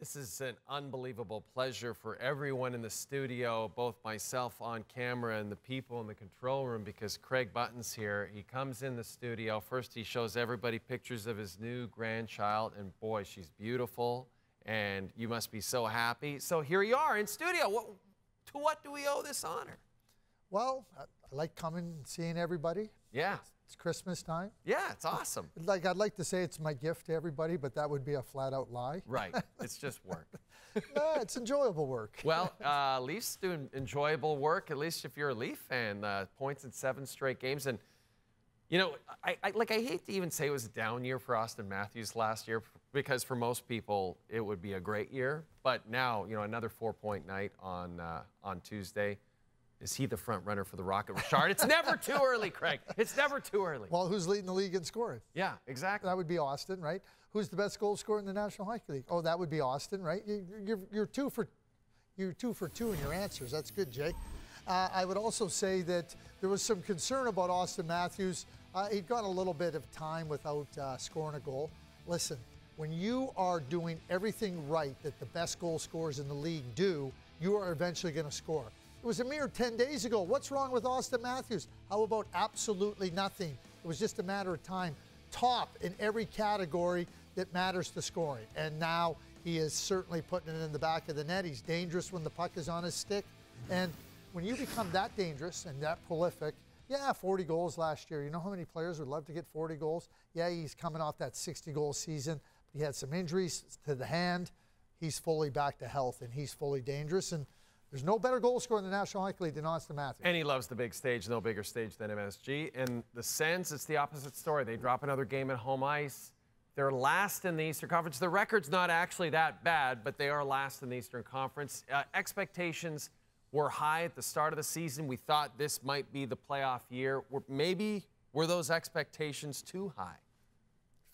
This is an unbelievable pleasure for everyone in the studio, both myself on camera and the people in the control room, because Craig Button's here. He comes in the studio. First, he shows everybody pictures of his new grandchild, and boy, she's beautiful, and you must be so happy. So here you are in studio. To what do we owe this honor? Well, I like coming and seeing everybody. Yeah. It's Christmas time. Yeah, it's awesome. I'd like to say it's my gift to everybody, but that would be a flat-out lie. Right. It's just work. No, it's enjoyable work. Well, Leafs doing enjoyable work, at least if you're a Leaf fan. Points in 7 straight games. And, you know, I hate to even say it was a down year for Auston Matthews last year, because for most people it would be a great year. But now, you know, another 4-point night on Tuesday. Is he the front runner for the Rocket Richard? It's never too early, Craig. It's never too early. Well, who's leading the league in scoring? Yeah, exactly. That would be Auston, right? Who's the best goal scorer in the National Hockey League? Oh, that would be Auston, right? You're two for two in your answers. That's good, Jake. I would also say that there was some concern about Auston Matthews. He'd got a little bit of time without scoring a goal. Listen, when you are doing everything right that the best goal scorers in the league do, you are eventually going to score. It was a mere 10 days ago. What's wrong with Auston Matthews? How about absolutely nothing? It was just a matter of time. Top in every category that matters to scoring. And now he is certainly putting it in the back of the net. He's dangerous when the puck is on his stick. And when you become that dangerous and that prolific, yeah, 40 goals last year. You know how many players would love to get 40 goals? Yeah, he's coming off that 60-goal season. But he had some injuries to the hand. He's fully back to health, and he's fully dangerous. And there's no better goal scorer in the National Hockey League than Auston Matthews. And he loves the big stage, no bigger stage than MSG. And the Sens, it's the opposite story. They drop another game at home ice. They're last in the Eastern Conference. The record's not actually that bad, but they are last in the Eastern Conference. Expectations were high at the start of the season. We thought this might be the playoff year. Maybe were those expectations too high?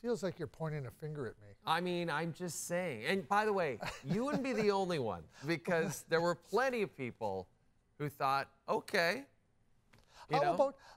Feels like you're pointing a finger at me. I mean, I'm just saying. And by the way, you wouldn't be the only one, because there were plenty of people who thought, okay,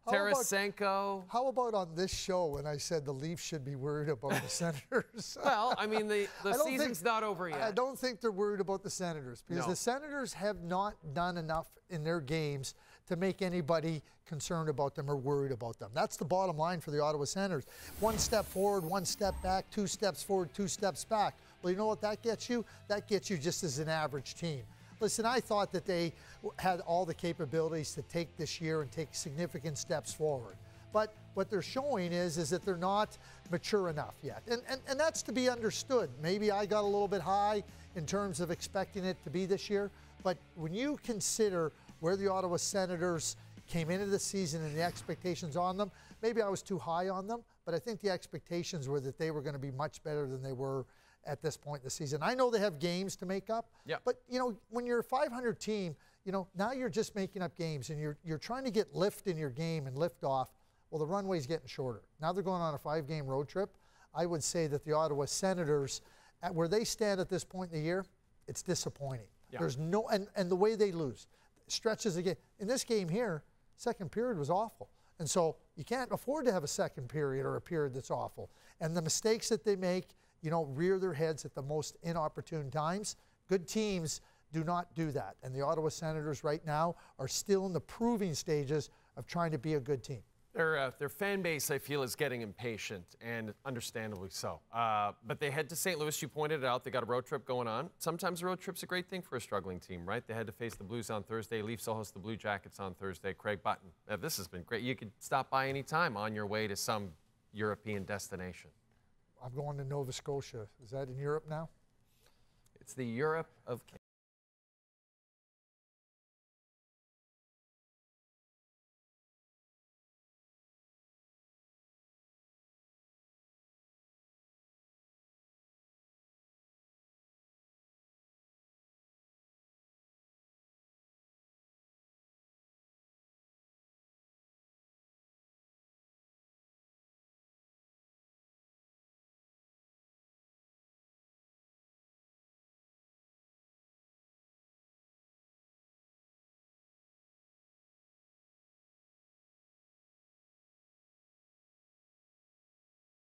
Tarasenko. How about on this show when I said the Leafs should be worried about the Senators? Well, I mean, the season's not over yet. I don't think they're worried about the Senators, because the Senators have not done enough in their games to make anybody concerned about them or worried about them. That's the bottom line for the Ottawa Senators. 1 step forward, 1 step back, 2 steps forward, 2 steps back. Well, you know what that gets you? That gets you just as an average team. Listen, I thought that they had all the capabilities to take this year and take significant steps forward. But what they're showing is that they're not mature enough yet. And that's to be understood. Maybe I got a little bit high in terms of expecting it to be this year. But when you consider where the Ottawa Senators came into the season and the expectations on them, maybe I was too high on them, but I think the expectations were that they were going to be much better than they were at this point in the season. I know they have games to make up, but, you know, when you're a 500 team, you know, now you're just making up games, and you're trying to get lift in your game and lift off. Well, the runway's getting shorter. Now they're going on a 5-game road trip. I would say that the Ottawa Senators, at where they stand at this point in the year, it's disappointing. Yeah. There's no, and the way they lose, stretches again. In this game here, second period was awful. And so you can't afford to have a second period or a period that's awful. And the mistakes that they make, you know, rear their heads at the most inopportune times. Good teams do not do that. And the Ottawa Senators right now are still in the proving stages of trying to be a good team. Their fan base, I feel, is getting impatient, and understandably so. But they head to St. Louis. You pointed it out. They got a road trip going on. Sometimes a road trip's a great thing for a struggling team, right? They had to face the Blues on Thursday. Leafs will host the Blue Jackets on Thursday. Craig Button, this has been great. You could stop by any time on your way to some European destination. I'm going to Nova Scotia. Is that in Europe now? It's the Europe of Canada.